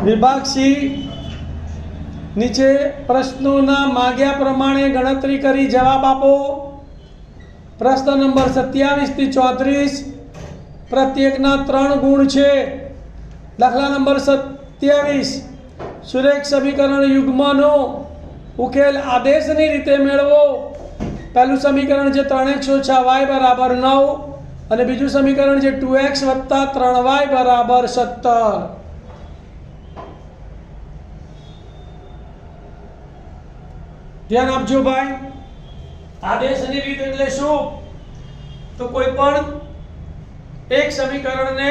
વિભાગ સી નીચે પ્રશ્નોના માગ્યા પ્રમાણે ગણતરી કરી જવાબ આપો. પ્રશ્ન નંબર 27 થી 34 પ્રત્યેકના 3 ગુણ છે. દાખલા નંબર 27 સુરેખ સમીકરણ યુગ્મનો ઉકેલ આદેશની રીતે મેળવો. પહેલું સમીકરણ છે 3x - y બરાબર 9 અને બીજું સમીકરણ છે 2x + 3y બરાબર 17. ધ્યાન આપજો ભાઈ. આદેશની રીત એટલે શું? તો કોઈ પણ એક સમીકરણને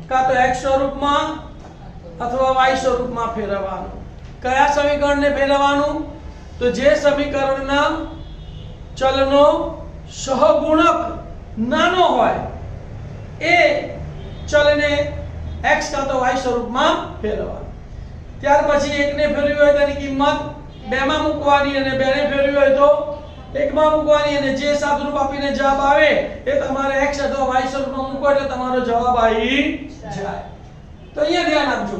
કાં તો x સ્વરૂપમાં અથવા y સ્વરૂપમાં ફેરવવાનું. કયા સમીકરણને ફેરવવાનું? તો જે સમીકરણના ચલનો સહગુણક નાનો હોય એ ચલને x કાં તો y સ્વરૂપમાં ફેરવવાનું. ત્યાર પછી એકને ફેરવ્યું હોય તેની કિંમત 2 માં મૂકવાની અને 2 ને ફેરવ્યું હોય તો 1 માં મૂકવાની અને જે સાદુરૂપ આપીને જવાબ આવે એ તમારે x અથવા y સ્વરૂપમાં મૂકો એટલે તમારો જવાબ આવી જાય. તો અહીંયા ધ્યાન આપજો.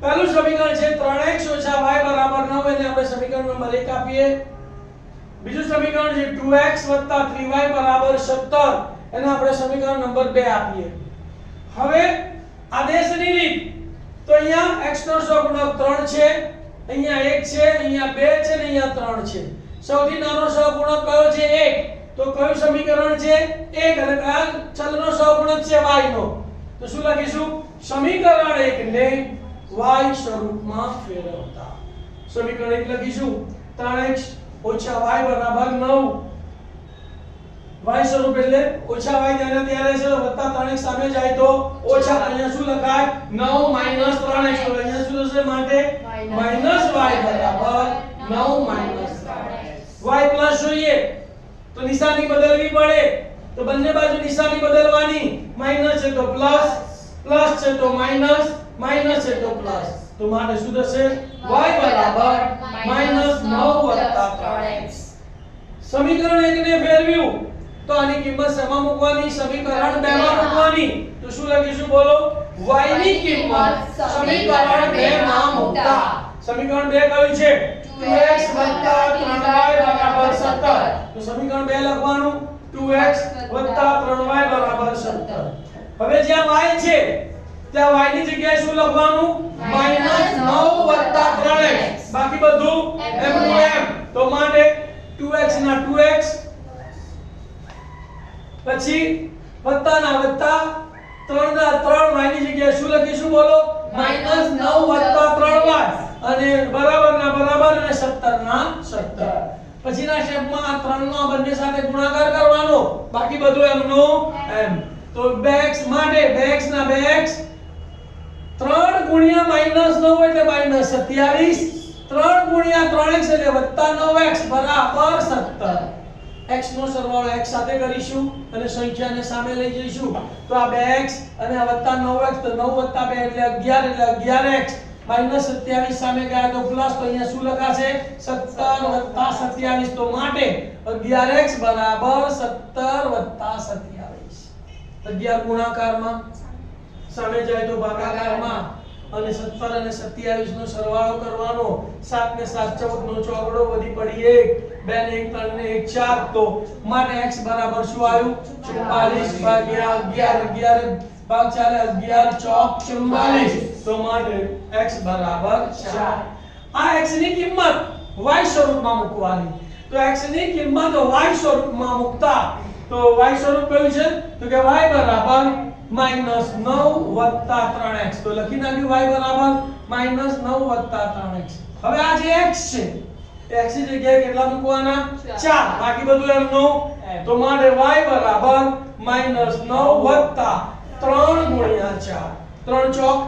પહેલું સમીકરણ છે 3x - y બરાબર 9 એને આપણે સમીકરણ નંબર 1 આપીએ. બીજું સમીકરણ છે 2x + 3y બરાબર 17 એને આપણે સમીકરણ નંબર 2 આપીએ. હવે આદેશની રીત તો અહીંયા x નો સહગુણક 3 છે, અહીંયા 1 છે, અહીંયા 2 છે અને અહીંયા 3 છે. સૌથી નાનો સહગુણક કયો છે? 1. તો કયું સમીકરણ છે? 1 અને કયા ચલનો સહગુણક છે? y નો. તો શું લખીશું? સમીકરણ 1 ને y સ્વરૂપમાં ફેરવતા સમીકરણ 1 લખીશું 3x - y બરાબર 9. y સ્વરૂપ એટલે ઓછા y ત્યારે ત્યારે છે વત્તા 3x સામે જાય તો ઓછા. અહીંયા શું લખાય? 9 - 3x. તો અહીંયા શું થશે? માટે -y બરાબર 9 - 3x. y પ્લસ જોઈએ તો નિશાની બદલવી પડે. તો બંને બાજુ નિશાની બદલવાની. માઈનસ છે તો પ્લસ, પ્લસ છે તો માઈનસ, માઈનસ છે તો પ્લસ. તો માટે શું થશે? y બરાબર -9 + 3x. સમીકરણ 1 ને ફેરવ્યું તો આની કિંમત શેમાં મૂકવાની? સમીકરણ 2 માં મૂકવાની. તો શું લખીશું? બોલો. y ની કિંમત સમીકરણ 2 માં મૂકતા. સમીકરણ 2 કયું છે? 2x + 3y બરાબર 17. તો સમીકરણ 2 લખવાનું 2x + 3y બરાબર 17. હવે જ્યાં y છે ત્યાં y ની જગ્યાએ શું લખવાનું? -9 + 3x. બાકી બધું m નું m. તો માટે 2x ના 2x પછી વત્તા ના વત્તા 3 ના 3 y ની જગ્યાએ શું લખીશું? બોલો. -9 + 3y અને બરાબર ના બરાબર અને 17 ના 17. પછીના સ્ટેપમાં આ 3 નો બંને સાથે ગુણાકાર કરવાનો. બાકી બધું m નું m. તો 2x માટે 2x ના 2x 3 * -9 એટલે -27. 3 * 3x એટલે +9x બરાબર 17. x નો સરવાળો x સાથે કરીશું અને સંખ્યાને સામે લઈ જઈશું. તો આ 2x અને આ +9x તો 9 + 2 એટલે 11 એટલે 11x. -27 સામે ગયા તો પ્લસ. તો અહીંયા શું લખાશે? 17 + 27. તો માટે 11x બરાબર 17 + 27. 11 ગુણાકારમાં સામે જાય તો ભાગાકારમાં અને 17 અને 27 નો સરવાળો કરવાનો. 7 ને 7 14 નો ચોગડો વધી પડી 1, 2 ને 1 3 ને 1 4. તો માટે x બરાબર શું આવ્યું? 44 ભાગ્યા 11. 11 ભાગ ચાલે 11 ચોક 44. તો માટે x બરાબર 4. આ x ની કિંમત y સ્વરૂપમાં મૂકવાની. તો x ની કિંમત y સ્વરૂપમાં મૂકતા તો y સ્વરૂપ કયું છે? તો કે y બરાબર -9 + 3x. તો લખી નાખ્યું y બરાબર -9 + 3x. હવે આ જે x છે x ની જગ્યાએ કેટલા મૂકવાના? 4. બાકી બધું m નું m. તો માટે y બરાબર -9 + 3 * 4. 3 ચોક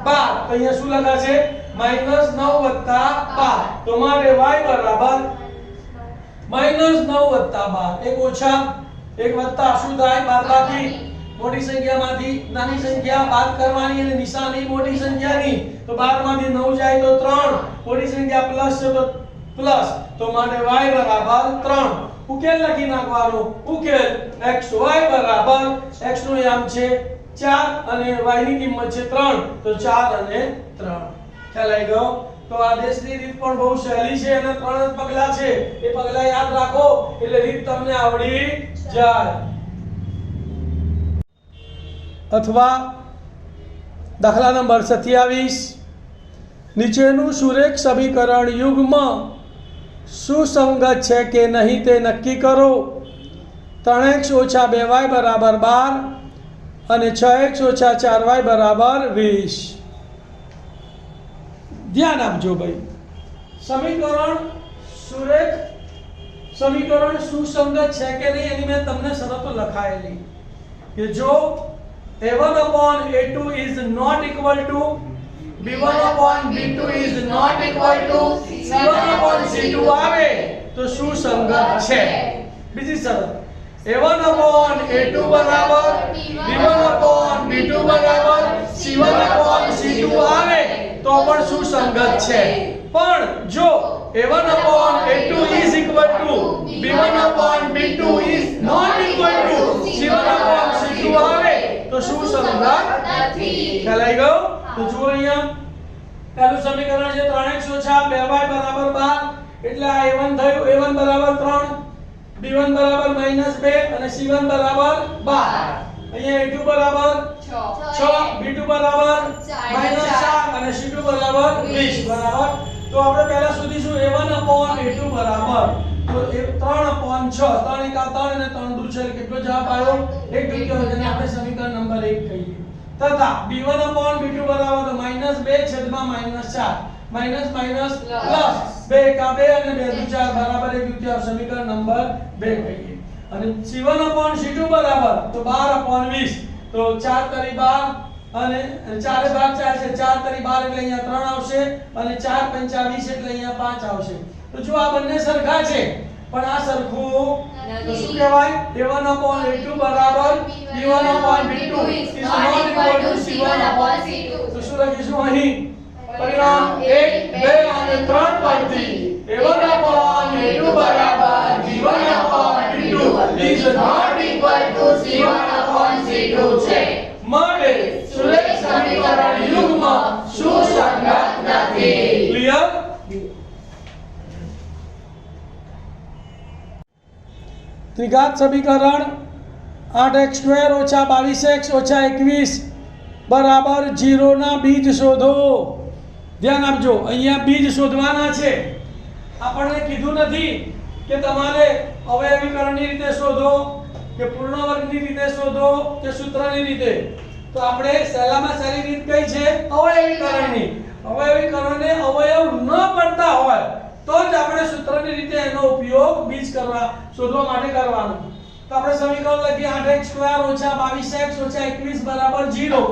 12. તો અહીંયા શું લખાશે? -9 + 12. તો માટે y બરાબર -9 + 12. એક ઓછા એક વત્તા શું થાય? બાદબાકી. મોટી સંખ્યામાંથી નાની સંખ્યા બાદ કરવાની અને નિશાની મોટી સંખ્યાની. તો 12 માંથી 9 જાય તો 3. મોટી સંખ્યા પ્લસ છે તો પ્લસ. તો માટે y બરાબર 3. ઉકેલ લખી નાખવાનો. ઉકેલ xy બરાબર x નું યામ છે 4 અને y ની કિંમત છે 3 તો 4 અને 3 ખ્યાલ આવી ગયો તો આદેશની રીત પણ બહુ સહેલી છે અને 3 જ પગલા છે એ પગલા યાદ રાખો એટલે રીત તમને આવડી જાય અથવા દાખલા નંબર 27 નીચેનું સુરેખ સમીકરણ યુગ્મ સુસંગત છે કે નહીં તે નક્કી કરો 3x - 2y = 12 અને 6x - 4y = 20 ધ્યાન આપજો ભાઈ સમીકરણ સુસંગત છે કે નહીં એની મેં તમને શરતો લખાયેલી કે જો a1/a2 is not equal to b1/b2 is not equal to c1/c2 આવે તો સુસંગત છે બીજી શરત a1/a2 બરાબર b1/b2 બરાબર c1/c2 આવે તો પણ સુસંગત છે પણ જો a1/a2 is equal to b1/b2 is not equal to c1/c2 આવે તો સુસંગત નથી ખ્યાલ આવી ગયો તો જુઓ અહીંયા પહેલું સમીકરણ છે 3x - 2y = 12 એટલે આ a1 થયું a1 = 3 b1 = -2 અને c1 = 12 અહીંયા a2 = 6 b2 = -4 અને c2 = 20 બરાબર તો આપણે પહેલા શોધીશું a1/a2 બરાબર તો 3/6 3 * 3 અને 3 * 6 કેટલો જવાબ આવ્યો 1/2 જેને આપણે સમીકરણ નંબર 1 કહીએ તથા b1/b2 બરાબર તો -2/-4 માઈનસ માઈનસ પ્લસ 2 કા 2 અને 2 * 4 બરાબર 1/2 સમીકરણ નંબર 2 કહીએ અને c1/c2 બરાબર તો 12/20 તો 4 તરી 12 અને 4 ભાગ 4 છે 4 તરી 12 એટલે અહીંયા 3 આવશે અને 4 × 5 = 20 એટલે અહીંયા 5 આવશે તો જો આ બંને સરખા છે પણ આ સરખું તો શું કહેવાય a1/a2 બરાબર b1/b2 is not equal to c1/c2 તો શું લખીશું અહીં પરિણામ 1 2 અને 3 પરથી a1/a2 બરાબર b1/b2 is not equal to c1/c2 છે માટે સુરેખ સમીકરણ યુગ્મ સુસંગત નથી ક્લિયર ત્રિઘાત સમીકરણ 8x² - 22x - 21 બરાબર 0 ના બીજ શોધો ધ્યાન આપજો અહીંયા બીજ શોધવાના છે આપણને કીધું નથી કે તમારે અવયવીકરણની રીતે શોધો કે પૂર્ણ વર્ગની રીતે શોધો કે સૂત્રની રીતે તો આપણે સહેલામાં સહેલી રીત કઈ છે અવયવીકરણની અવયવીકરણને અવયવ ન પડતા હોય તો જ આપણે સૂત્રની રીતે એનો ઉપયોગ બીજ કરવા શોધવા માટે કરવાનો તો આપણે સમીકરણ લખીએ 8x² - 22x - 21 બરાબર 0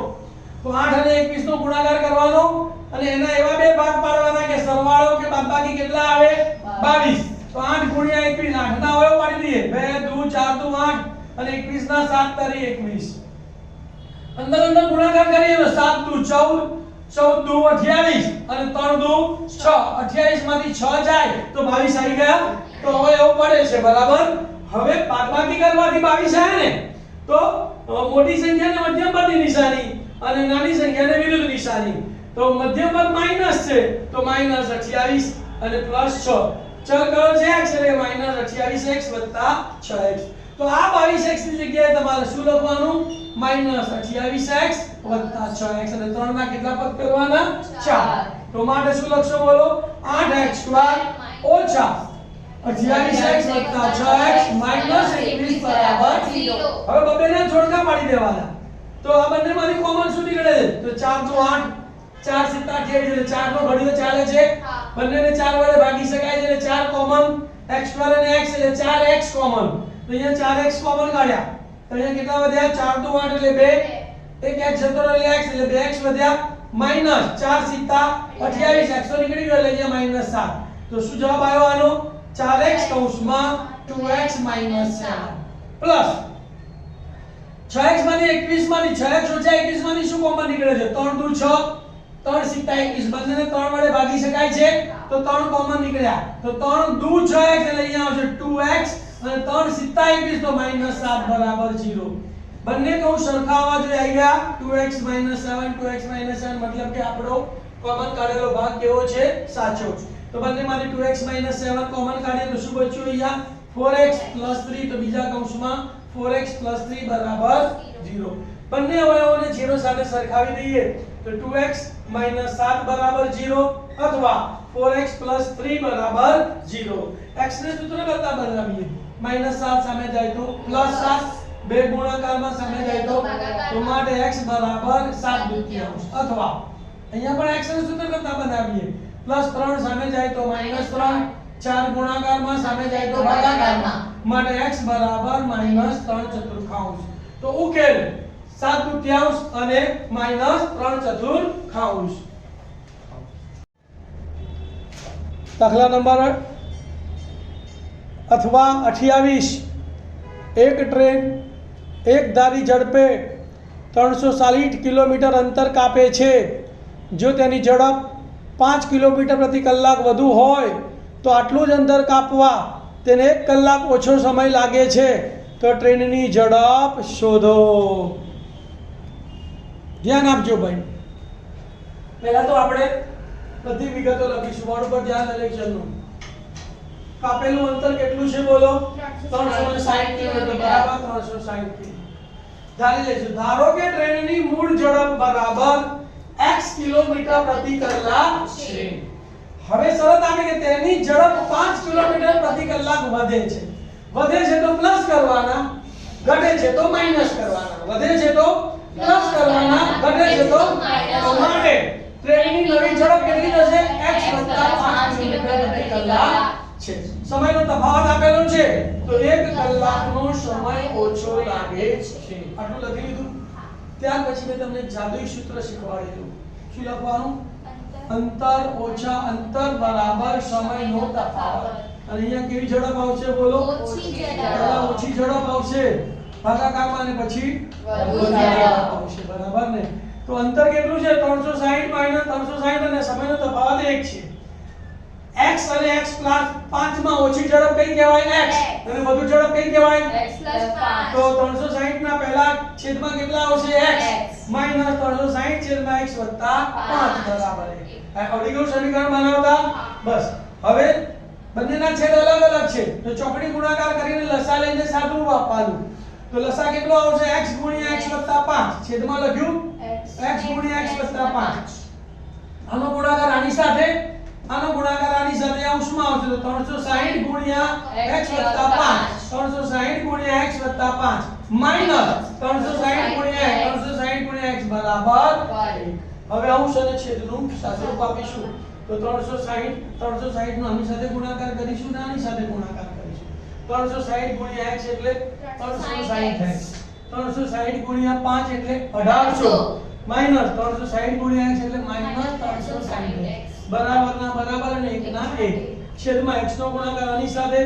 તો 8 અને 21 નો ગુણાકાર કરવાનો અને એના એવા બે ભાગ પાડવાના કે સરવાળો કે બાદબાકી કેટલા આવે 22 તો 8 × 21 8 ના અવયવ પાડી દઈએ 2 2 4 2 8 અને 21 ના 7 તરી 21 અંદર ગુણાકાર કરીએ તો 7 2 14 14 2 28 અને 3 2 6 28 માંથી 6 જાય તો 22 આવી ગયા તો હવે એવું પડે છે બરાબર હવે બાદબાકી કરવાથી 22 આવે ને તો મોટી સંખ્યાને મધ્યમ પદની નિશાની અને નાની સંખ્યાને વિરુદ્ધ નિશાની તો મધ્યમ પદ માઈનસ છે તો -28 અને +6 ચલ કયો છે x એટલે -28x + 6x તો આ 22x ની જગ્યાએ તમારે શું લખવાનું -28x + 6x અને 3 ના કેટલા પદ કરવાના 4 તો માટે શું લખશો બોલો 8x² - 28x + 6x - 21 બરાબર 0 હવે બબેના જોડકા પાડી દેવાના તો આ બંનેમાંથી કોમન શું નીકળે છે તો 4 * 8 4 * 7 = 28 એટલે 4 નો ઘડીઓ ચાલે છે બંનેને 4 વડે ભાગી શકાય છે એટલે 4 કોમન x² અને x એટલે 4x કોમન તો અહીંયા 4x કોમન કાઢ્યા તો અહીંયા કેટલા વધ્યા 4 * 8 એટલે 2 એક x જતો એટલે x એટલે 2x વધ્યા માઈનસ 4 * 7 = 28 x તો નીકળી ગયો એટલે અહીંયા -7 તો શું જવાબ આવ્યો આનો 4x કૌંસમાં 2x - 7 પ્લસ 6x માંથી 21 માંથી 6x - 21 માંથી શું કોમન નીકળે છે 3 2 6 3 * 7 = 21 બંનેને 3 વડે ભાગી શકાય છે તો 3 કોમન નીકળ્યા તો 3 2 6x એટલે અહીંયા આવશે 2x અને 3 * 7 = 21 તો -7 બરાબર 0 બંને કૌંસ સરખા હોવા જોઈએ. આવી ગયા 2x - 7 2x - 7 મતલબ કે આપણો કોમન કાઢેલો ભાગ કેવો છે? સાચો. તો બંનેમાંથી 2x - 7 કોમન કાઢીએ તો શું બચ્યું? અહીંયા 4x + 3 તો બીજા કૌંસમાં 4x + 3 બરાબર 0. બંને અવયવોને 0 સાથે સરખાવી દઈએ તો 2x - 7 બરાબર 0 અથવા 4x + 3 બરાબર 0. x ને સૂત્ર કરતા બનાવીએ. -7 સામે જાય તો +7, બે ગુણાકારમાં સામે જાય તો માટે x બરાબર 7/2 અથવા અહીંયા પણ x ને સૂત્ર કરતા બનાવીએ. +3 સામે જાય તો -3, 4 ગુણાકારમાં સામે જાય તો ભાગાકારમાં માટે x બરાબર -3/4. તો ઉકેલ 7/2 અને -3/4. દાખલા નંબર અથવા 28. એક ટ્રેન એક ધારી ઝડપે 360 કિલોમીટર અંતર કાપે છે. જો તેની ઝડપ 5 કિલોમીટર પ્રતિ કલાક વધુ હોય તો આટલું જ અંતર કાપવા તેને 1 કલાક ઓછો સમય લાગે છે. તો ટ્રેનની ઝડપ શોધો. ધ્યાન આપજો ભાઈ. પહેલા તો આપણે બધી વિગતો લખીશું. બોર્ડ પર ધ્યાન ઇલેક્શનનું. કાપેલું અંતર કેટલું છે બોલો? 360 કિલોમીટર બરાબર 360 કિલોમીટર ધારી લેશું. ધારો કે ટ્રેનની મૂળ ઝડપ બરાબર x કિલોમીટર પ્રતિ કલાક છે. હવે શરત આપે કે તેની ઝડપ 5 કિલોમીટર પ્રતિ કલાક વધે છે. વધે છે તો પ્લસ કરવાના, ઘટે છે તો માઈનસ કરવાના. વધે છે તો પ્લસ કરવાના, ઘટે છે તો માઈનસ. માટે ટ્રેનની નવી ઝડપ કેટલી થશે? x + 5 કિલોમીટર પ્રતિ કલાક છે. સમયનો તફાવત આપેલો છે તો 1 કલાકનો સમય ઓછો લાગે છે. આટલું લખી લીધું. ત્યાર પછી મેં તમને જાદુઈ સૂત્ર શીખવાડેલું. શું લખવાનું? અંતર ઓછા અંતર બરાબર સમયનો તફાવત. અને અહીંયા કેવી ઝડપ આવશે બોલો? ઓછી ઝડપ. ઓછી ઝડપ આવશે ભાગાકારમાં અને પછી વધુ ઝડપ આવશે. બરાબર ને? તો અંતર કેટલું છે? 360 - 360 અને સમયનો તફાવત 1 છે. x અને x + 5 માં ઓછી ઝડપ કઈ કહેવાય? x. અને વધુ ઝડપ કઈ કહેવાય? x + 5. તો 360 ના પહેલા છેદમાં કેટલા આવશે? x - 360 / x + 5 બરાબર 1. આવડી ગયું સમીકરણ બનાવતા? બસ. હવે બંનેના છેદ અલગ અલગ છે તો ચોકડી ગુણાકાર કરીને લસા લઈને સાદું આપવાનું. તો લસા કેટલો આવશે? x * x + 5. છેદમાં લખ્યું x * x + 5. આનો ગુણાકાર આની સાથે, આનો ગુણાકાર આની સાથે અંશમાં આવશે તો 360 * x + 5 360 * x + 5 -360 * x બરાબર 1. હવે અંશ અને છેદનું સાદુરૂપ આપીશું તો 360 નો આની સાથે ગુણાકાર કરીશું અને આની સાથે ગુણાકાર કરીશું. 360 * x એટલે 360x. 360 * 5 એટલે 1800 -360 * x એટલે -360x. બરાબરના બરાબર અને 1 ના 1. છેદમાં x નો ગુણાકાર આની સાથે,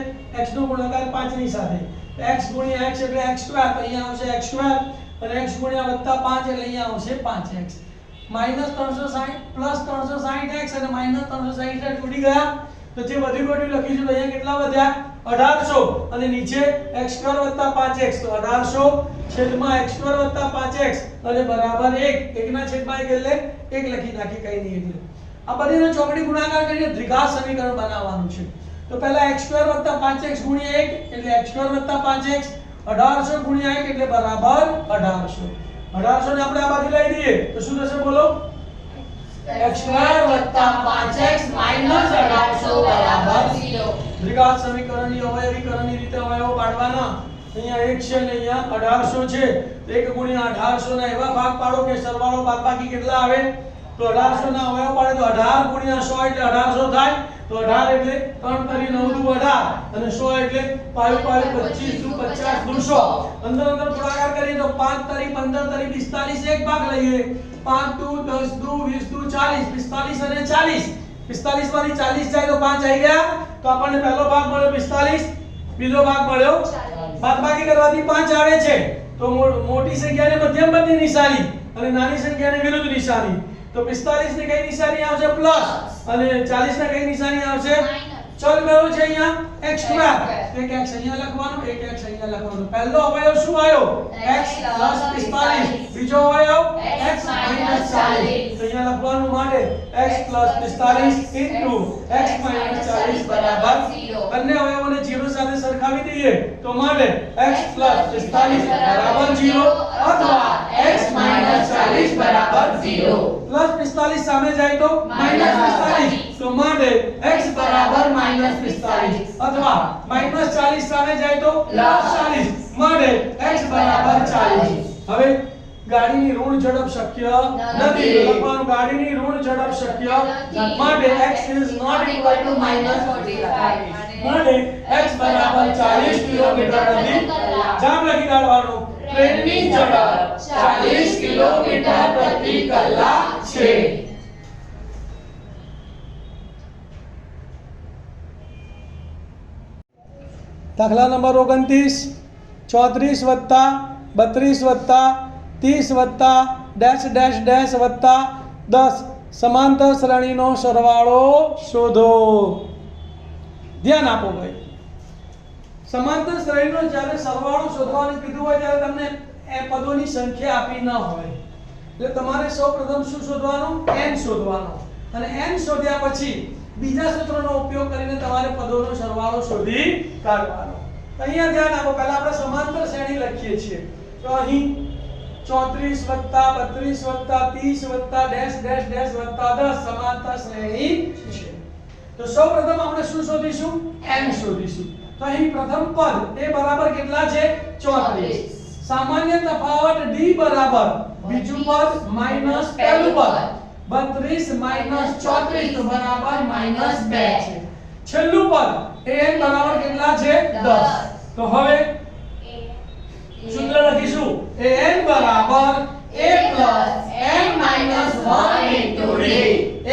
x નો ગુણાકાર 5 ની સાથે. x * x એટલે x2 તો અહીંયા આવશે x2 અને x * +5 એટલે અહીંયા આવશે 5x. -360 + 360x અને -360x ઉડી ગયા તો જે વધુ કોટી લખીશું તો અહીંયા કેટલા વધ્યા? 1800 અને નીચે x2 + 5x તો 1800 છેદમાં x2 + 5x અને બરાબર 1. 1 ના છેદમાં 1 એટલે 1 લખી નાખી, કઈ નહીં. એટલે આ બધીનો ચોકડી ગુણાકાર કરીને દ્વિઘાત સમીકરણ બનાવવાનું છે. તો પહેલા x2 + 5x * 1 એટલે x2 + 5x 1800 * 1 એટલે બરાબર 1800. 1800 ને આપણે આ બાજુ લઈ દઈએ તો શું થશે બોલો? x2 + 5x - 1800 બરાબર 0. દ્વિઘાત સમીકરણની અવયવીકરણની રીતે અવયવો પાડવાના. અહીંયા 1 છે અને અહીંયા 1800 છે. 1 * 1800 ના એવા ભાગ પાડો કે સરવાળો બાદબાકી કેટલા આવે? તો 1800 ના અવયવ પાડે તો 18 * 100 એટલે 1800 થાય. તો 18 એટલે 3 * 9 = 18 અને 100 એટલે 5 * 5 = 25 * 50 = 100. અંદર અંદર ગુણાકાર કરીએ તો 5 * 3 = 15 * 3 = 45 એક ભાગ લઈએ. 5 * 2 = 10 * 2 = 20 * 40 45 અને 40. 45 માંથી 40 જાય તો 5 આવી ગયા તો આપણને પહેલો ભાગ મળ્યો 45, બીજો ભાગ મળ્યો 40. બાદબાકી કરવાથી 5 આવે છે તો મોટી સંખ્યાને મધ્યમ પદની નિશાની અને નાની સંખ્યાને વિરુદ્ધ નિશાની. તો 45 ને કઈ નિશાની આવશે? પ્લસ અને 40 ને કઈ નિશાની આવશે? ચલ કયો છે અહીંયા x સ્ક્વેર, એક x અહીંયા લખવાનું, એક x અહીંયા લખવાનું. પહેલો અવયવ શું આવ્યો x + 45, બીજો અવયવ x - 40. તો અહીંયા લખવાનું માટે x + 45 * x - 40 બરાબર 0. બંને અવયવોને 0 સાથે સરખાવી દઈએ તો માટે x + 45 બરાબર 0 અથવા x - 40 બરાબર 0. +45 સામે જાય તો -45, તો માટે x બરાબર -45 અથવા -40 સામે જાય તો +40, માટે x બરાબર 40. હવે ગાડીની ઋણ ઝડપ શક્ય નથી, લખવાનું ગાડીની ઋણ ઝડપ શક્ય માટે x is not equal to -45, માટે x બરાબર 40 કિલોમીટર પ્રતિ જામ લખી કાઢવાનું. ટ્રેનની ઝડપ 40 કિલોમીટર પ્રતિ કલાક છે. દાખલા નંબર 29, 34 વત્તા 32 વત્તા 30 વત્તા ડેશ ડેશ ડેશ વત્તા 10 સમાંતર શ્રેણીનો સરવાળો શોધો. ધ્યાન આપો ભાઈ, સમાંતર શ્રેણીનો જ્યારે સરવાળો શોધવાનું કીધું હોય ત્યારે તમને એ પદોની સંખ્યા આપી ન હોય, એટલે તમારે સૌપ્રથમ શું શોધવાનું, n શોધવાનો, અને n શોધ્યા પછી બીજા સૂત્રનો ઉપયોગ કરીને તમારે પદોનો સરવાળો શોધી કાઢવાનો. અહીંયા ધ્યાન આપો, પહેલા આપણે સમાંતર શ્રેણી લખીએ છીએ તો અહીં 34 + 32 + 30 + ડેશ ડેશ ડેશ વત્તા 10 સમાંતર શ્રેણી છે. તો સૌપ્રથમ આપણે શું શોધીશું, n શોધીશું. તો અહીં પ્રથમ પદ એ બરાબર કેટલા છે 34. સામાન્ય તફાવત d બરાબર બીજું પદ માઈનસ પહેલું પદ 32 - 34 તો બરાબર -2 છે. છેલ્લું પદ એ n બરાબર કેટલા છે 10. તો હવે સૂત્ર લખીશું an બરાબર a + n - 1 * d.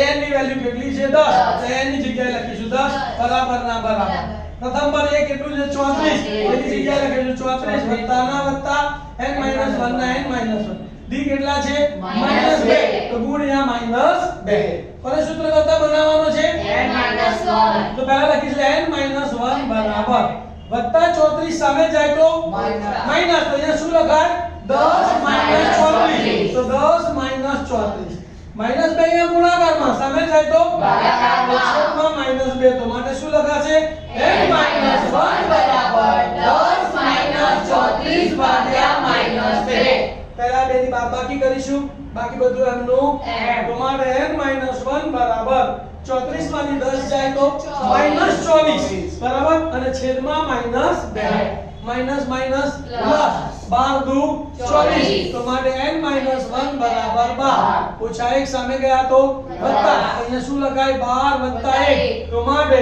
an ની વેલ્યુ કેટલી છે 10, તો n ની જગ્યાએ લખીશું 10 બરાબર ના બરાબર. પ્રથમ પદ એ કેટલું છે 34, એની જગ્યાએ લખીશું 34 વત્તા ના વત્તા n - 1 ના n - 1. d કેટલા છે -2, તો ગુણ્યા -2. કોને સૂત્ર કરતા બનાવવાનો છે n - 1. તો પહેલા લખીશું n - 1 બરાબર વત્તા 34 સામે જાય તો માઈનસ, તો અહીંયા શું લખાય 10 - 34, તો 10 - 34. -2 અહીંયા ગુણાકારમાં સામે જાય તો ભાગાકારમાં -2, તો માટે શું લખાશે n - 1 બરાબર 10 - 34 ભાગ્યા -2. પહેલા બે ની બાદબાકી કરીશું, બાકી બધું એમનું તો માટે n - 1 બરાબર 34 માંથી 10 જાય તો -24 બરાબર, અને છેદમાં -2, માઈનસ માઈનસ પ્લસ 12 દુ 24, તો માટે n - 1 બરાબર 12. ઓછા 1 સામે ગયા તો વત્તા, અહીંયા શું લખાય 12 + 1, તો માટે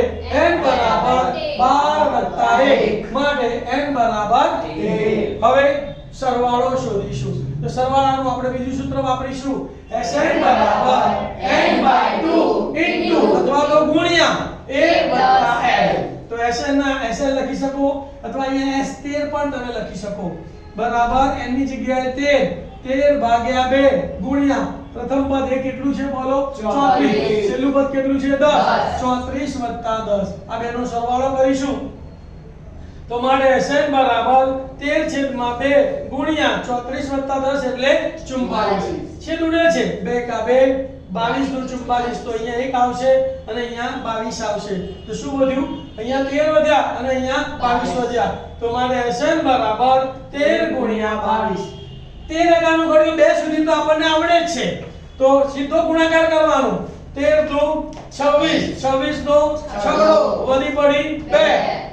n બરાબર 12 + 1, માટે n બરાબર 1. હવે સરવાળો શોધીશું. તો સરવાળાનું આપણે બીજું સૂત્ર વાપરીશું, Sn બરાબર n/2 અથવા તો ગુણ્યા 1 + l. તો Sn ના Sl લખી શકો અથવા અહીંયા S13 પણ તમે લખી શકો બરાબર n ની જગ્યાએ 13 ભાગ્યા 2 ગુણ્યા પ્રથમ પદ એ કેટલું છે બોલો 34, છેલ્લું પદ કેટલું છે 10, 34 + 10. આ બેનો સરવાળો કરીશું તો માટે Sn બરાબર 13/2 ગુણ્યા 34 + 10 એટલે 44. છેદ ઉડે છે 2 કા 2, 22 દુ 44, તો અહીંયા 1 આવશે અને અહીંયા 22 આવશે. તો શું વધ્યું, અહીંયા 13 વધ્યા અને અહીંયા 22 વધ્યા, તો માટે Sn બરાબર 13 ગુણ્યા 22. 13 અગાનું ઘડિયું 2 સુધી તો આપણને આવડે જ છે, તો સીધો ગુણાકાર કરવાનો. 13 દુ 26, 26 નો છગડો વધી પડી 2,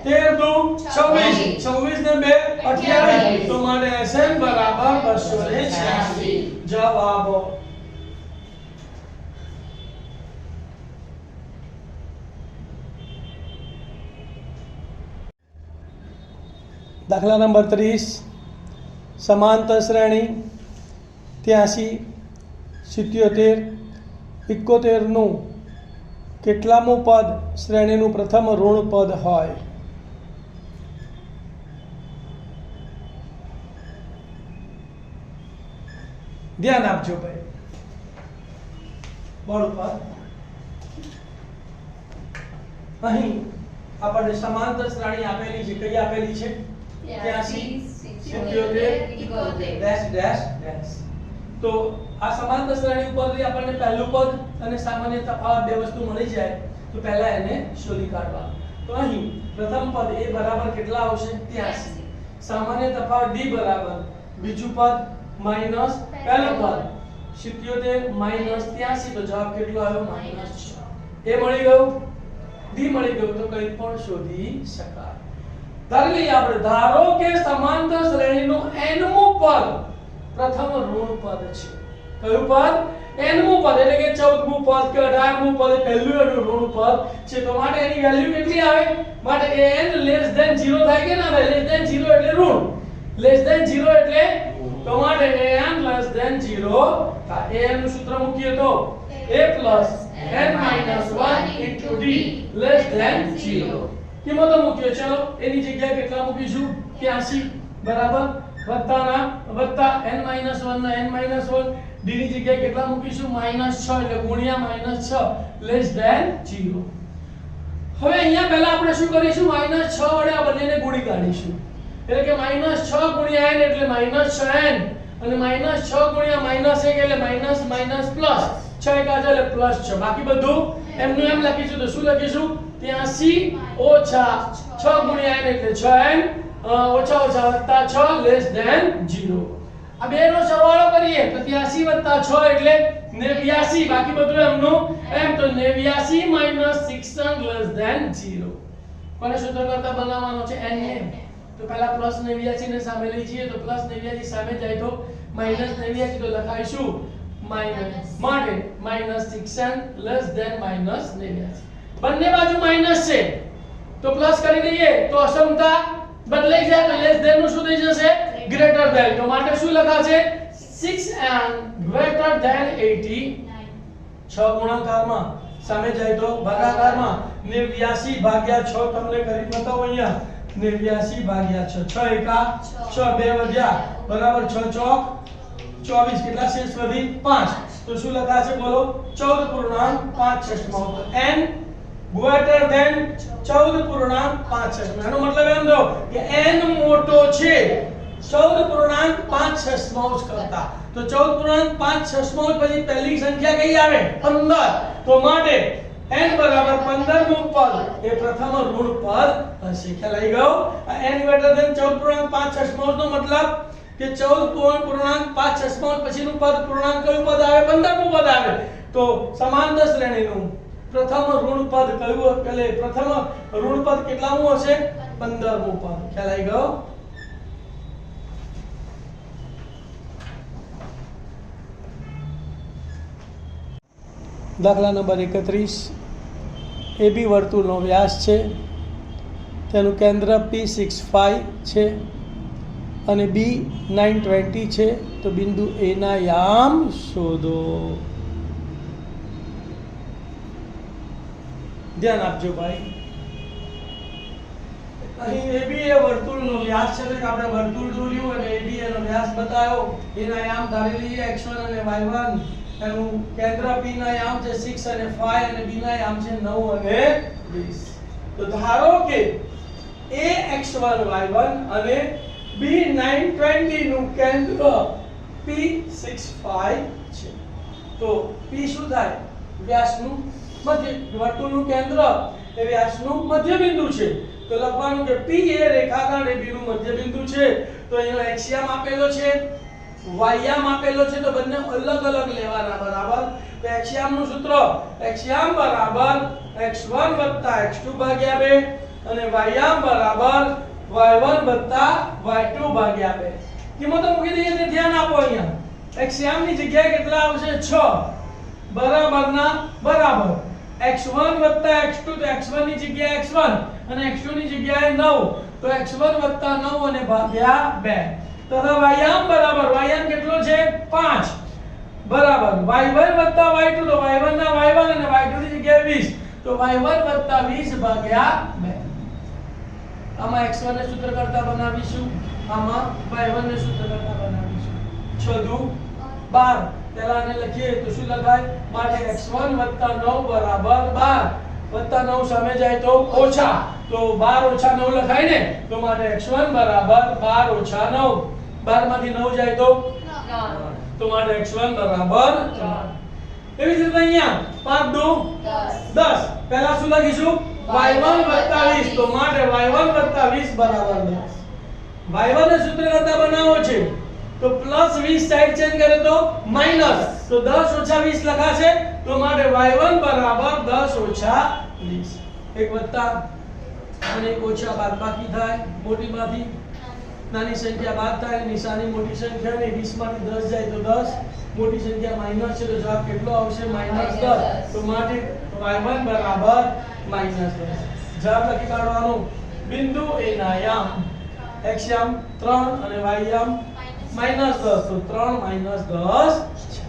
13 દુ 26, 26 ને 2 28, તો માટે Sn બરાબર 286. જવાબ દાખલા નંબર 30, સમાંતર શ્રેણી 83, 77, 71 નું કેટલામું પદ શ્રેણીનું પ્રથમ ઋણ પદ હોય? ધ્યાન આપજો ભાઈ. બોર્ડ પર અહીં આપણને સમાંતર શ્રેણી આપેલી છે. કઈ આપેલી છે? 83 77 ડેશ ડેશ ડેશ. તો આ સમાંતર શ્રેણી ઉપરથી આપણને પહેલું પદ અને સામાન્ય તફાવત બે વસ્તુ મળી જાય તો પહેલા એને શોધી કાઢવા. તો અહીં પ્રથમ પદ a બરાબર કેટલા આવશે? 83. સામાન્ય તફાવત d બરાબર બીજું પદ માઈનસ પહેલું પદ 77 માઈનસ 83 તો જવાબ કેટલો આવ્યો? -6. a મળી ગયું, d મળી ગયું તો કંઈ પણ શોધી શકાય. ધારી લઈએ આપણે, ધારો કે સમાંતર શ્રેણીનું nમું પદ પ્રથમ ઋણ પદ છે. કયું પદ? nમું પદ એટલે કે 14મું પદ કે 18મું પદ પહેલું એનું ઋણ પદ છે. તો માટે એની વેલ્યુ કેટલી આવે? માટે n લેસ ધેન 0 થાય કે ના થાય? લેસ ધેન 0 એટલે ઋણ, લેસ ધેન 0 એટલે તો માટે n લેસ ધેન 0 થાય. n નું સૂત્ર મૂકીએ તો a plus n minus 1 into d less than 0. કિંમતો મૂકીએ. ચલો એની જગ્યાએ કેટલા મૂકીશું? 83 બરાબર વત્તાના વત્તા n માઈનસ 1 ના n માઈનસ 1 d ની જગ્યાએ કેટલા મૂકીશું? -6 એટલે ગુણ્યા -6 લેસ ધેન 0. હવે અહીંયા પહેલા આપણે શું કરીશું? -6 વડે આ બંનેને ગુણી કાઢીશું. એટલે કે -6 ગુણ્યા n એટલે -6n અને -6 ગુણ્યા -1 એટલે માઈનસ માઈનસ પ્લસ 6 એકા એટલે +6. બાકી બધું એમનું એમ લખીશું. તો શું લખીશું? 83 ઓછા 6 ગુણ્યા n એટલે 6n ઓછા ઓછા વત્તા 6 લેસ ધેન 0. આ બે નો સરવાળો કરીએ તો 83 વત્તા 6 એટલે 89. બાકી બધું એમનું એમ તો 89 માઈનસ 6n લેસ ધેન 0. કોને સૂત્ર કરતા બનાવવાનો છે? n ને. તો પહેલા પ્લસ 89 ને સામે લઈ જઈએ તો પ્લસ 89 સામે જાય તો માઈનસ 89 તો લખાઈશું માઈનસ માટે minus 6n less than minus 89. બંને બાજુ માઈનસ છે તો પ્લસ કરી દઈએ તો અસમતા બદલાઈ જાય તો લેસ ધેન નું શું થઈ જશે? Greater than. તો માટે શું લખાશે? 6n greater than 89. 6 ગુણાકારમાં સામે જાય તો ભાગાકારમાં 89 ભાગ્યા 6 તમને કરી બતાવો અહીંયા 89 ભાગ્યા 6 6 એકા 6 બે વધ્યા બરાબર 6 ચોક 24 કેટલા શેષ વધી 5. તો શું લખાશે બોલો? 14.5 n ગ્રેટર ધેન 14.5. એનો મતલબ એમ થયો કે n મોટો છે 14.5 કરતા. તો 14.5 પછી પહેલી સંખ્યા કઈ આવે? 15. તો માટે n બરાબર 15મું પદ એ પ્રથમ ઋણ પદ હશે. ખ્યાલ આવી ગયો? આ n ગ્રેટર ધેન 14.5 નો મતલબ કે 14.5 પછીનું પદ પૂર્ણાંક કયું પદ આવે? 15મું પદ આવે. તો સમાંતર શ્રેણીનું પ્રથમ ઋણ પદ કયું? એટલે પ્રથમ ઋણ પદ કેટલામું હશે? 15મું પદ. ખ્યાલ આવી ગયો? દાખલા નંબર 31. AB વર્તુળનો વ્યાસ છે, તેનું કેન્દ્ર P65 છે અને B 920 છે. તો બિંદુ A ના યામ શોધો. ધ્યાન આપજો ભાઈ. અહીં AB એ વર્તુળનો વ્યાસ છે. એટલે આપણે વર્તુળ દોર્યું અને AB એનો વ્યાસ બતાવ્યો. એના યામ ધારી લઈએ x1 અને y1. એનું કેન્દ્ર P ના યામ છે 6 અને 5 અને B ના યામ છે 9 અને 20. તો ધારો કે A x1 y1 અને B 920 નું કેન્દ્ર P65 છે. તો P શું થાય? વ્યાસનું મધ્ય, વર્તુળનું કેન્દ્ર એ વ્યાસનું મધ્ય બિંદુ છે. તો લખવાનું કે P એ રેખાખંડ AB નું મધ્ય બિંદુ છે. તો અહીંનો x યામ આપેલો છે, y યામ આપેલો છે. તો બંને અલગ અલગ લેવાના બરાબર. તો x યામ નું સૂત્ર x યામ બરાબર x1 x2 ભાગ્યા 2 અને y યામ બરાબર y1 y2 ભાગ્યા 2. કિંમતો મૂકી દઈએ તો ધ્યાન આપો. અહીંયા x યામ ની જગ્યાએ કેટલા આવશે? 6 બરાબરના બરાબર x1 x2. તો x1 ની જગ્યાએ x1 અને x2 ની જગ્યાએ 9. તો x1 9 અને ભાગ્યા 2. તથા y યામ બરાબર y યામ કેટલો છે? 5 બરાબર y1 y2. તો y1 ના y1 અને y2 ની જગ્યાએ 20. તો y1 20 ભાગ્યા 2. આમાં x1 ને સૂત્ર કરતા બનાવીશું, આમાં y1 ને સૂત્ર કરતા બનાવીશું. 6 દુ 12. પહેલા આને લખીએ તો શું લખાય? માટે x1 9 બરાબર 12 વત્તા 9 સામે જાય તો ઓછા. તો 12 ઓછા 9 લખાય ને, તો માટે x1 બરાબર 12 ઓછા 9, 12 માંથી 9 જાય તો તો માટે x1 બરાબર 3. એવી જ રીતે અહીંયા 5 2 10. પહેલા શું લખીશું y1 20, તો માટે y1 20 બરાબર 10. y1 ને સૂત્ર કરતા બનાવો છે તો +20 સાઈડ ચેન્જ કરે તો માઈનસ, તો 10 ઓછા 20 લખાશે, તો માટે y1 બરાબર 10 ઓછા 20. એક વત્તા અને એક ઓછા બાદબાકી થાય, મોટીમાંથી નાની સંખ્યા બાદ થાય, નિશાની મોટી સંખ્યા ને 20 માંથી 10 જાય તો 10, મોટી સંખ્યા માઈનસ છે તો જવાબ કેટલો આવશે -10. તો માટે y1 બરાબર -10. જવાબ લખી કાઢવાનો. બિંદુ A ના યામ x યામ 3 અને y યામ -10, તો 3 -10 છે.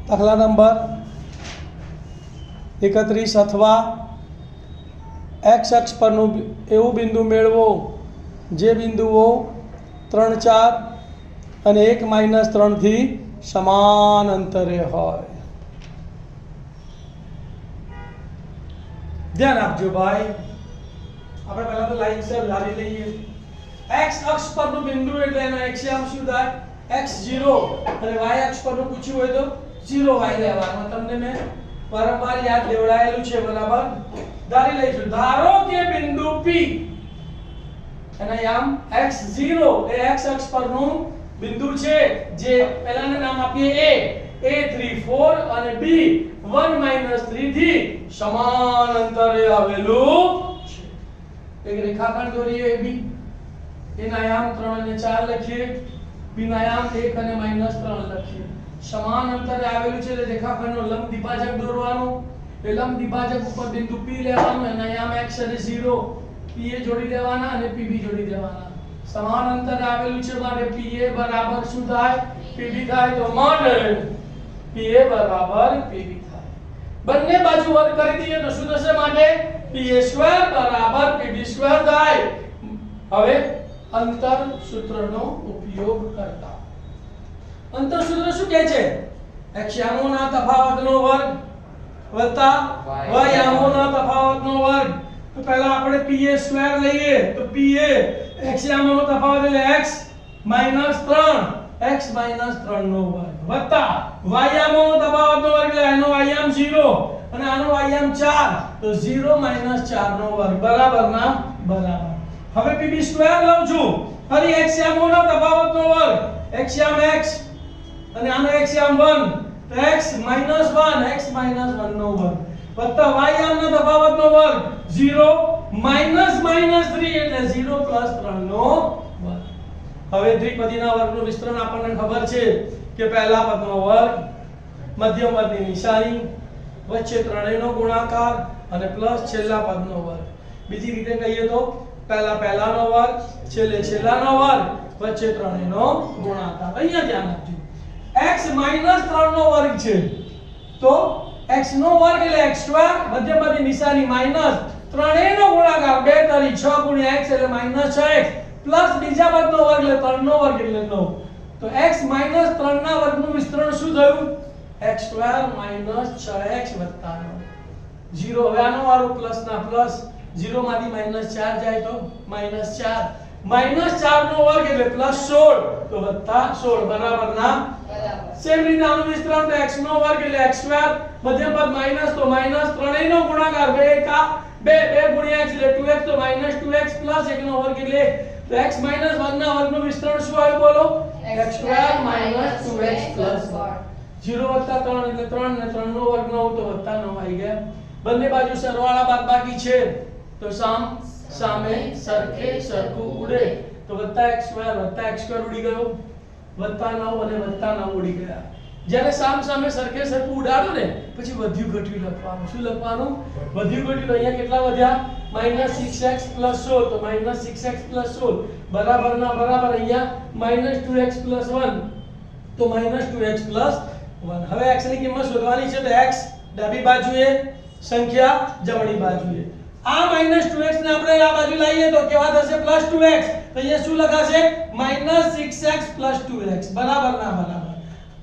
દાખલા નંબર 31 અથવા x અક્ષ પરનું એવું બિંદુ મેળવો જે બિંદુઓ 3 4 અને 1 -3 થી સમાન અંતરે હોય. ધ્યાન આપજો ભાઈ, આપણે પહેલા તો લાઈન સર ધારી લઈએ. x અક્ષ પરનું બિંદુ એટલે એનો x યામ શું થાય x0 અને y અક્ષ પરનું પૂછ્યું હોય તો 0y લેવાનું. તમને મેં વારંવાર યાદ દેવડાયેલું છે, બરાબર. ધારી લઈશું, ધારો કે બિંદુ P એના યામ x0 એ x અક્ષ પરનું બિંદુ છે જે પહેલાને નામ આપીએ a3 4 અને b 1 3 થી સમાન અંતરે આવેલું છે. એક રેખાખંડ દોરીએ AB, એના યામ 3 અને 4 લખીએ, b ના યામ 1 અને -3 લખીએ. સમાન અંતરે આવેલું છે એટલે રેખાખંડનો લંબ દ્વિભાજક દોરવાનો. એ લંબ દ્વિભાજક ઉપર બિંદુ P લેવાનું, એના યામ x અને 0, PA જોડી દેવાના અને PB જોડી દેવાના. સમાન અંતરે આવેલું છે માટે PA બરાબર શું થાય PB થાય, તો માટે PA બરાબર PB થાય. બંને બાજુ વર્ગ કરી દઈએ તો શું થશે માટે PA² બરાબર PB² થાય. હવે અંતર સૂત્રનો ઉપયોગ કરતા અંતર સૂત્ર શું કહે છે? x યામોના તફાવતનો વર્ગ વત્તા y યામોના તફાવતનો વર્ગ. તો પહેલા આપણે PA² લઈએ તો PA x યામોનો તફાવત એટલે x - 3 x - 3 નો વર્ગ વત્તા y યામોનો તફાવતનો વર્ગ એટલે એનો y યામ 0 અને આનો y યામ 4, તો 0 - 4 નો વર્ગ બરાબર ના બરાબર. હવે PB² લઉં છું, ફરી x યામોનો તફાવતનો વર્ગ, x યામ x અને આનો x યામ 1, તો x - 1 x - 1 નો વર્ગ વત્તા y યામનો તફાવતનો વર્ગ 0 - 3 એટલે 0 + 3 નો વર્ગ. હવે દ્વિપદીના વર્ગનું વિસ્તરણ આપણને ખબર છે કે પહેલા પદનો વર્ગ, મધ્યમ પદની નિશાની, વચ્ચે ત્રણેયનો ગુણાકાર અને પ્લસ છેલ્લા પદનો વર્ગ. બીજી રીતે કહીએ તો પહેલાનો વર્ગ, છેલ્લાનો વર્ગ, વચ્ચે ત્રણેયનો ગુણાકાર. અહીંયા ધ્યાન આપજો, x - 3 નો વર્ગ છે તો x નો વર્ગ એટલે x², મધ્યમ પદની નિશાની માઈનસ, ત્રણેયનો ગુણાકાર 2 તરી 6 * x એટલે -6x પ્લસ બીજા પદનો વર્ગ એટલે 3 નો વર્ગ એટલે 9. તો x - 3 ના વર્ગનું વિસ્તરણ શું થયું x² - 6x + 9. 0 હવે આનો વારો પ્લસ ના પ્લસ, 0 માંથી -4 જાય તો -4, -4 નો વર્ગ એટલે +16, તો +16 બરાબર ના બરાબર. સેમ રીતે આનું વિસ્તરણ તો x નો વર્ગ એટલે x², મધ્યમ પદ માઈનસ તો માઈનસ, ત્રણેયનો ગુણાકાર 2 × 2 × x એટલે 2x, તો -2x પ્લસ 1 નો વર્ગ એટલે 1. તો x - 1 ના વર્ગનું વિસ્તરણ શું આવ્યું બોલો x² - 2x + 1. 0 + 3 એટલે 3 ને 3 નો વર્ગ 9, તો +9 આવી ગયા. બંને બાજુ સરવાળા બાદબાકી છે તો સામે સરખે સરખું ઉડે, તો +x² ઉડી ગયો, +9 અને +9 ઉડી ગયા. જ્યારે સામે સરખે સરખું ઉડાડો ને પછી વધ્યું ઘટ્યું લખવાનું. શું લખવાનું? વધ્યું ઘટ્યું. અહીંયા કેટલા વધ્યા -6x + 16, તો -6x + 16 બરાબર ના બરાબર. અહીંયા -2x + 1, તો -2x + 1. હવે x ની કિંમત શોધવાની છે તો x ડાબી બાજુએ, સંખ્યા જમણી બાજુએ. આ -2x ને આપણે આ બાજુ લાવીએ તો કેવા થશે +2x, તો અહીંયા શું લખાશે -6x + 2x બરાબર ના બરાબર.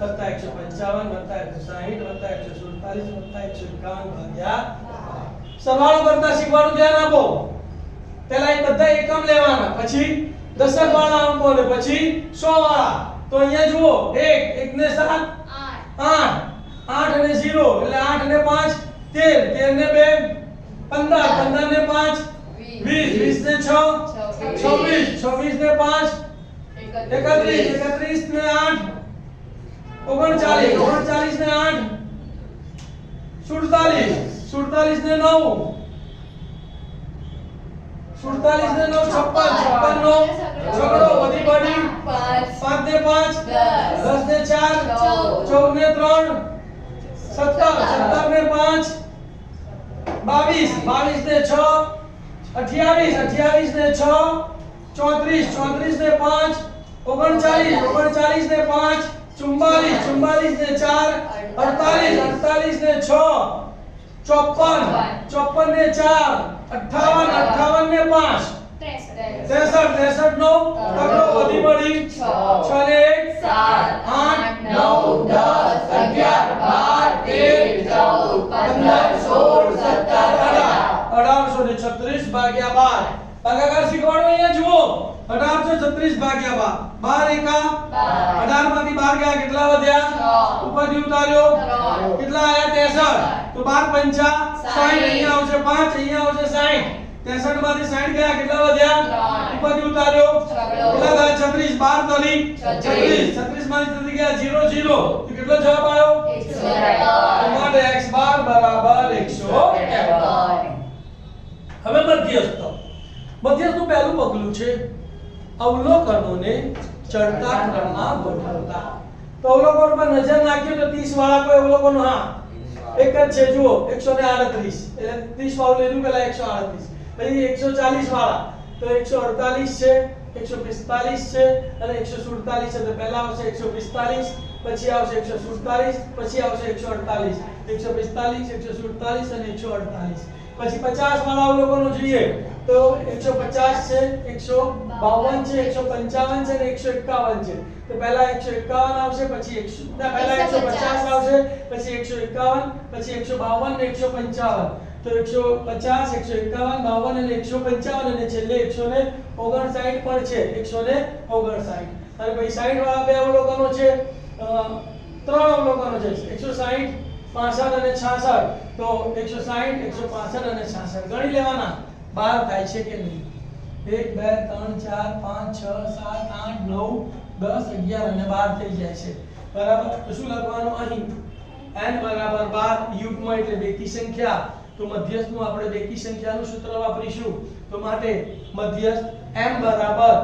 વત્તા 155 વત્તા 160 વત્તા 147 વત્તા 151 ભાગ્યા સરવાળો કરતા શીખવાનું ધ્યાન આપો. પહેલા એ બધા એકમ લેવાના, પછી દશક વાળા અંકો ને પછી 100 વાળા. તો અહીંયા જુઓ 1 1 ને 7 8 8 અને 0 એટલે 8 ને 5 13 13 ને 2 15 15 ને 5 20 20 ને 6 26 26 ને 5 31 31 ને 8 39 39 ને 8 47 47 ને 9 47 ને 9 56 56 નો છગડો વધી પડી 5 ને 5 10 ને 4 14 ને 3 17 17 ને 5 22 22 ને 6 28 28 ને 6 34 34 ને 5 39 39 ને 5 44 44 ને 4 48 48 ને 6 54 54 ને 4 58 58 ને 5 63 63 નો તગડો વધી પડી 6 ને 1 7 8 9 10 11 12 13 14 15 16 17 1836 ભાગ્યા 12 ભાગાકાર શીખવાડો. અહીંયા જુઓ 1836 ભાગ્યા 12 એકા 18 માંથી 12 ગયા કેટલા વધ્યા ઉપરથી ઉતાર્યો કેટલા આયા 63 તો 12 પંચા 60 અહીંયા આવશે 5 અહીંયા આવશે 60 63 માંથી 60 ગયા, કેટલા વધ્યા? ઉપરથી ઉતાર્યો, કેટલા થયા? 36, 12 તરી 36, 36 માંથી 30 ગયા 0 0, તો કેટલો જવાબ આવ્યો? 153. માટે x બાર બરાબર 153. હવે મધ્યસ્થ. મધ્યસ્થનું પહેલું પગલું છે અવલોકનોને ચડતા ક્રમમાં ગોઠવતા. તો અવલોકન પર નજર નાખીએ તો 30 વાળા કોઈ અવલોકનો? હા, એક જ છે, જુઓ 138, એટલે 30 વાળું લીધું પેલા 138. પછી 140 વાળા તો 148 છે, 145 છે અને 147 છે. તો પહેલા આવશે 145, પછી આવશે 147, પછી આવશે 148, 145, 147 અને 148. પછી 50 વાળા અવલોકનો જોઈએ તો 150 છે, 152 છે, 155 છે અને 151 છે. તો પહેલા 151 આવશે, પછી 100 ના પહેલા 150 આવશે, પછી 151, પછી 152 ને 155. તો 150, 151, 52 અને 155 અને છેલ્લે 159 પણ છે, 159. અને પછી 60 વાળા બે અવલોકનો છે, ત્રણ અવલોકનો છે, 160, 65 અને 66. તો 160, 165 અને 66 ગણી લેવાના, 12 થાય છે કે નહીં? 1 2 3 4 5 6 7 8 9 10 11 અને 12 થઈ જાય છે, બરાબર. તો શું લખવાનું અહીં? n બરાબર 12 યુગ્મ એટલે બેકી સંખ્યા. તો મધ્યસ્થનું આપણે બેકી સંખ્યાનું સૂત્ર વાપરીશું. તો માટે મધ્યસ્થ m બરાબર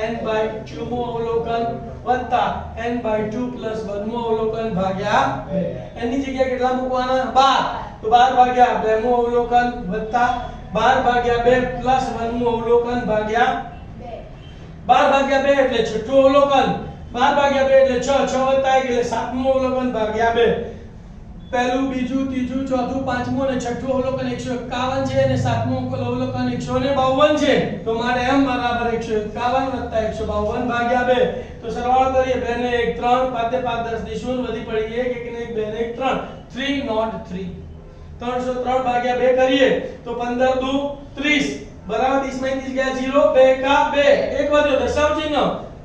n/2 મું અવલોકન વત્તા n/2 પ્લસ 1 મું અવલોકન ભાગ્યા 2. n ની જગ્યાએ કેટલા મૂકવાના? 12. તો 12 ભાગ્યા 2 મું અવલોકન વત્તા 12 ભાગ્યા 2 પ્લસ 1 મું અવલોકન ભાગ્યા 2. 12 ભાગ્યા 2 એટલે છઠ્ઠું અવલોકન, 12 ભાગ્યા 2 એટલે 6, 6 વત્તા 1 એટલે સાતમું અવલોકન ભાગ્યા 2. પહેલું, બીજું, ત્રીજું, ચોથું, પાંચમું અને છઠ્ઠું અવલોકન 151 છે અને સાતમું અવલોકન 152 છે. તો મારે m બરાબર 151 વત્તા 152 ભાગ્યા 2. તો સરવાળો કરીએ, 2 ને 1 3, 5 5 10 ની શૂન્ય વધી પડી 1, 1 ને 1 2 ને 1 3, 303. 303 ભાગ્યા 2 કરીએ તો 15 દુ 30 બરાબર. 30 માંથી ગયા 0, 2 એકા 2, એક વધ્યો દશાંશ ચિહ્ન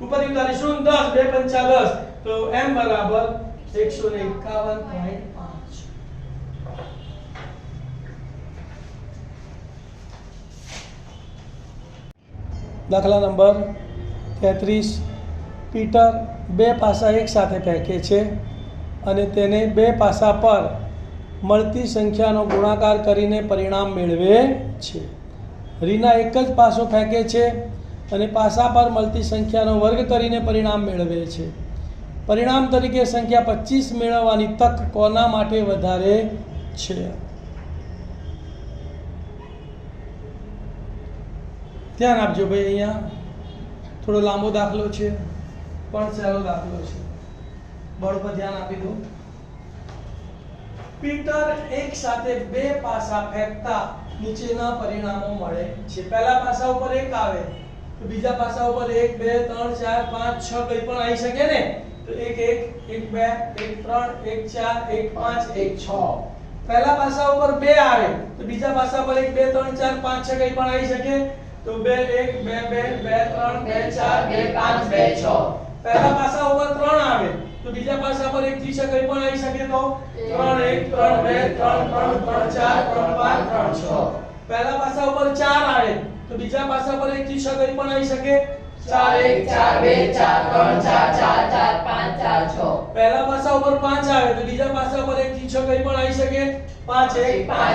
ઉપરથી ઉતારી 0 10, 2 પંચા 10. તો m બરાબર 151.5. દાખલા નંબર 33. પીટર બે પાસા એક સાથે ફેંકે છે અને તેને બે પાસા પર મળતી સંખ્યાનો ગુણાકાર કરીને પરિણામ મેળવે છે. રીના એક જ પાસો ફેંકે છે અને પાસા પર મળતી સંખ્યાનો વર્ગ કરીને પરિણામ મેળવે છે. પરિણામ તરીકે સંખ્યા 25 મેળવવાની તક કોના માટે વધારે છે? ધ્યાન આપજો ભાઈ, અહીંયા થોડો લાંબો દાખલો છે પણ સહેલો દાખલો છે, બોર્ડ પર ધ્યાન આપી દો. પીટર એક સાથે બે પાસા ફેંકતા નીચેના પરિણામો મળે છે. પહેલા પાસા ઉપર 1 આવે તો બીજા પાસા ઉપર 1 2 3 4 5 6 કંઈ પણ આવી શકે ને. તો 1 1 1 2 1 3 1 4 1 5 1 6. પહેલા પાસા ઉપર 2 આવે તો બીજા પાસા પર 1 2 3 4 5 6 કંઈ પણ આવી શકે. તો 2 1 2 2 2 3 2 4 2 5 2 6. પહેલા પાસા ઉપર 3 આવે તો બીજા પાસા પર 1 થી 6 કંઈ પણ આવી શકે. તો 3 1 3 2 3 3 3 4 3 5 3 6. પહેલા પાસા ઉપર 4 આવે તો બીજા પાસા પર 1 થી 6 કંઈ પણ આવી શકે. 4 1 4 2 4 3 4 4 5 4 6. પહેલા પાસા ઉપર 5 આવે તો બીજા પાસા પર 1 થી 6 કંઈ પણ આવી શકે. 5 1 5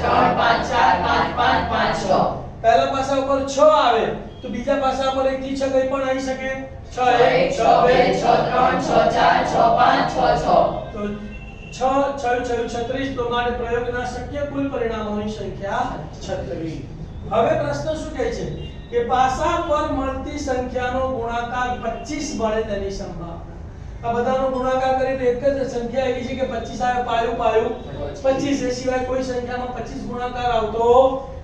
2 5 3 5 4 5 5 5 6. પહેલા પાસા ઉપર 6 આવે તો બીજા પાસા પર 1 થી 6 કંઈ પણ આવી શકે. 6 1 6 2 6 3 6 4 6 5 6 6. તો 6 6 6 36. તો માટે પ્રયોગના શક્ય કુલ પરિણામોની સંખ્યા 36. હવે પ્રશ્ન શું કહે છે કે પાસા પર મળતી સંખ્યાનો ગુણાકાર 25 મળે તેની સંભાવના. આ બધાનો ગુણાકાર કરી તો એક જ સંખ્યા એવી છે કે 25 આવે પાયું પાયું 25. એ સિવાય કોઈ સંખ્યામાં 25 ગુણાકાર આવતો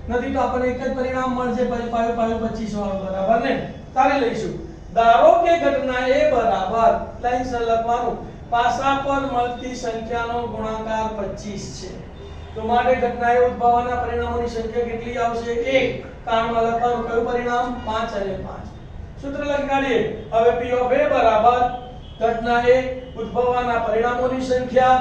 નથી. તો આપણને એક જ પરિણામ મળશે, પાયું પાયું 25 વાળો, બરાબર ને. તારે લઈશું. ધારો કે ઘટના A બરાબર લાઈન સર લખવાનું પાસા પર મળતી સંખ્યાનો ગુણાકાર 25 છે. તો માટે ઘટના A ઉદ્ભવવાના પરિણામોની સંખ્યા કેટલી આવશે? 1. કારણમાં લખવાનું કયું પરિણામ? 5 અને 5. સૂત્ર લખી કાઢીએ. હવે P of A બરાબર ઘટના A ઉદ્ભવવાના પરિણામોની સંખ્યા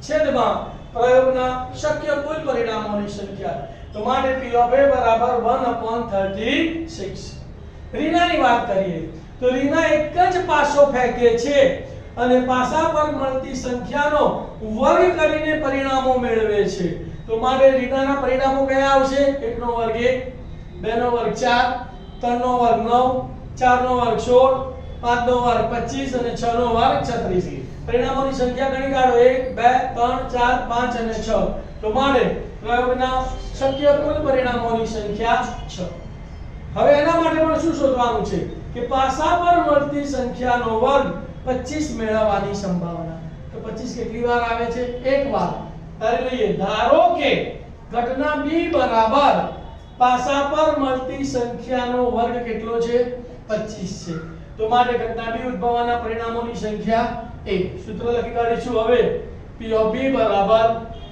છેદમાં પ્રયોગના શક્ય કુલ પરિણામોની સંખ્યા. તો માટે P of A બરાબર 1/36. રીનાની વાત કરીએ તો રીના એક જ પાસો ફેંકે છે અને પાસા પર મળતી સંખ્યાનો વર્ગ કરીને પરિણામો મેળવે છે. તો માટે રીનાના પરિણામો કયા આવશે? 1 નો વર્ગ 1, 2 નો વર્ગ 4, 3 નો વર્ગ 9, 4 નો વર્ગ 16, 5 નો વર્ગ 25 અને 6 નો વર્ગ 36. પરિણામોની સંખ્યા ગણી કાઢો 1 2 3 4 5 અને 6. તો માટે પ્રયોગના શક્ય કુલ પરિણામોની સંખ્યા 6. હવે એના માટે પણ શું શોધવાનું છે કે પાસા પર મળતી સંખ્યાનો વર્ગ 25 મેળવવાની સંભાવના. તો 25 કેટલી વાર આવે છે? એક વાર. ધારી લઈએ, ધારો કે ઘટના B બરાબર પાસા પર મળતી સંખ્યાનો વર્ગ કેટલો છે? 25 છે. તો માટે ઘટના B ઉદ્ભવવાના પરિણામોની સંખ્યા 1. સૂત્ર લખી કાઢીશું હવે. P of B બરાબર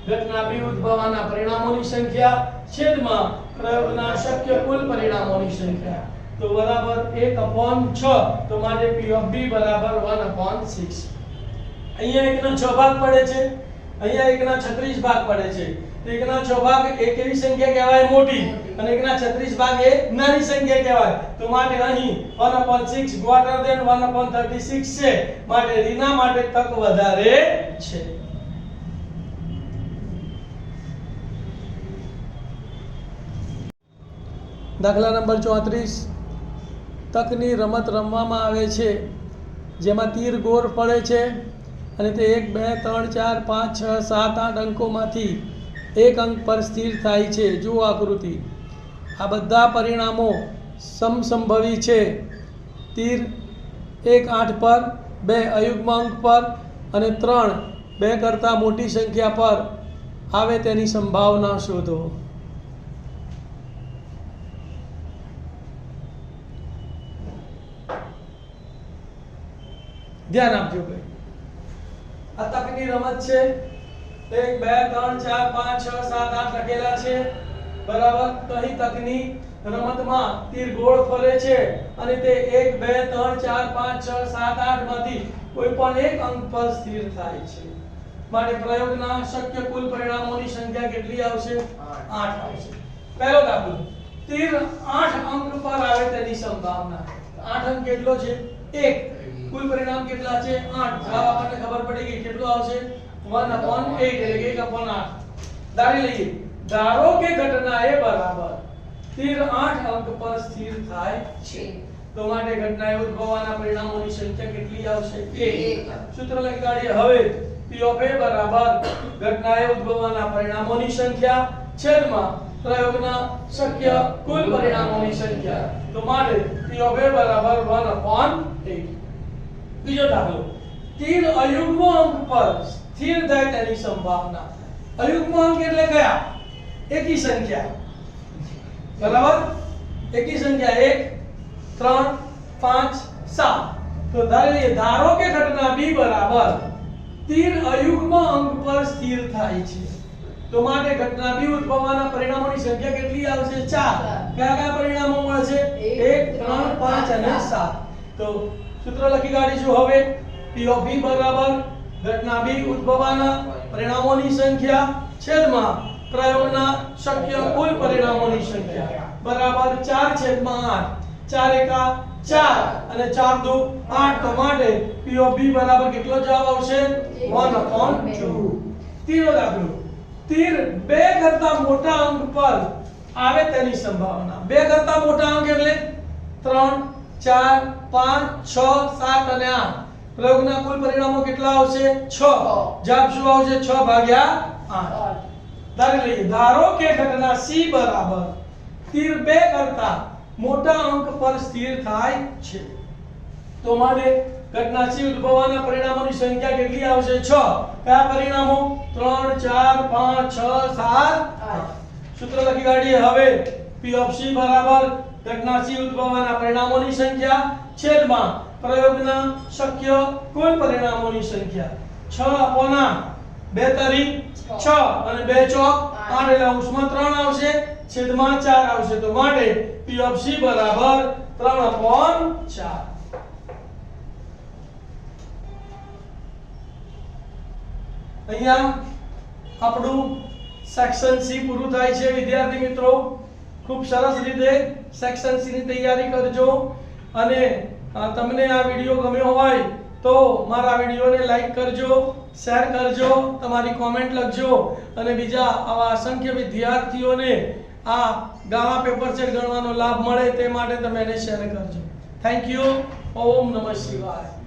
ઘટના B ઉદ્ભવવાના પરિણામોની સંખ્યા છેદમાં પ્રયોગના શક્ય કુલ પરિણામોની સંખ્યા. તો બરાબર 1/6. તો માટે P of B બરાબર 1/6. અહીંયા 1 ના 6 ભાગ પડે છે, અહીંયા 1 ના 36 ભાગ પડે છે. તો 1 ના 6 ભાગ એ કેવી સંખ્યા કહેવાય? મોટી. અને 1 ના 36 ભાગ એ નાની સંખ્યા કહેવાય. તો માટે અહીં 1/6 ગ્રેટર ધેન 1/36 છે. માટે રીના માટે તક વધારે છે. દાખલા નંબર 34. તકની રમત રમવામાં આવે છે જેમાં તીર ગોળ પડે છે અને તે 1 2 3 4 5 6 7 8 અંકોમાંથી એક અંક પર સ્થિર થાય છે. જુઓ આકૃતિ. આ બધા પરિણામો સમસંભવી છે. તીર 1 8 પર, 2 અયુગ્મ અંક પર અને 3 2 કરતાં મોટી સંખ્યા પર આવે તેની સંભાવના શોધો. ધ્યાન આપજો ભાઈ. આ તકની રમત છે. 1 2 3 4 5 6 7 8 લખેલા છે. બરાબર. તો અહીં તકની રમતમાં તીર ગોળ ફરે છે અને તે 1 2 3 4 5 6 7 8 માંથી કોઈ પણ એક અંક પર સ્થિર થાય છે. માટે પ્રયોગના શક્ય કુલ પરિણામોની સંખ્યા કેટલી આવશે? 8 આવશે. પહેલો દાખલો. તીર 8 અંક પર આવે તેની સંભાવના. 8 અંક કેટલો છે? 1. કુલ પરિણામ કેટલા છે? 8. જવાબ આપણને ખબર પડી ગઈ. કેટલું આવશે? 1/8 એટલે 1/8. ધારી લઈએ, ધારો કે ઘટના A બરાબર તીર 8 અંક પર સ્થિર થાય છે. તો માટે ઘટના A ઉદ્ભવવાના પરિણામોની સંખ્યા કેટલી આવશે? 1. સૂત્ર લખી કાઢીએ હવે. P of A બરાબર ઘટના A ઉદ્ભવવાના પરિણામોની સંખ્યા છેદમાં પ્રયોગના શક્ય કુલ પરિણામોની સંખ્યા. તો માટે P of A બરાબર 1/8. બીજો દાખલો. તીર અયુગ્મ અંક પર સ્થિર થાય તેની સંભાવના. અયુગ્મ અંક એટલે કયા? એકી સંખ્યા. બરાબર. એકી સંખ્યા 1 3 5 7. તો ધારી લઈએ, ધારો કે ઘટના B બરાબર તીર અયુગ્મ અંક પર સ્થિર થાય છે. તો માટે ઘટના B ઉદ્ભવવાના પરિણામોની સંખ્યા કેટલી આવશે? 4. કયા કયા પરિણામો મળશે? 1 3 5 અને 7. તો સૂત્ર લખી કાઢીશું હવે. P of B બરાબર ઘટના B ઉદ્ભવવાના પરિણામોની સંખ્યા છેદમાં પ્રયોગના શક્ય કુલ પરિણામોની સંખ્યા બરાબર 4/8. 4 એકા 4 અને 4 દુ 8. તો માટે P of B બરાબર કેટલો જવાબ આવશે? 1/2. ત્રીજો દાખલો. તીર 2 કરતા મોટા અંક પર આવે તેની સંભાવના. 2 કરતા મોટા અંક એટલે 3 4 5 6 7 અને 8. પ્રયોગના કુલ પરિણામો કેટલા આવશે? 6. જવાબ શું આવશે? 6/8. ધારી લઈએ, ધારો કે ઘટના C બરાબર તીર 2 કરતા મોટા અંક પર સ્થિર થાય છે. તો માટે ઘટના C ઉદ્ભવવાના પરિણામોની સંખ્યા કેટલી આવશે? 6. કયા પરિણામો? 3 4 5 6 7 8. સૂત્ર લખી કાઢીએ હવે. P of C બરાબર ઘટના C ઉદ્ભવવાના પરિણામોની સંખ્યા છેદમાં પ્રયોગના શક્ય કુલ પરિણામોની સંખ્યા. 6/8. 2 તરી 6 અને 2 ચોક 8 એટલે અંશમાં 3 આવશે, છેદમાં 4 આવશે. તો માટે P of C બરાબર 3/4. અહીંયા આપણું સેક્શન સી પૂરું થાય છે વિદ્યાર્થી મિત્રો. ખૂબ સરસ રીતે સેક્શન સી ની તૈયારી કરજો અને તમને આ વિડિયો ગમ્યો હોય તો મારા વિડિયોને લાઈક કરજો, શેર કરજો, તમારી કોમેન્ટ લખજો અને બીજા આવા અસંખ્ય વિદ્યાર્થીઓને આ ગામા પેપર સેટ ગણવાનો લાભ મળે તે માટે તમે એને શેર કરજો. Thank you. ઓમ નમઃ શિવાય.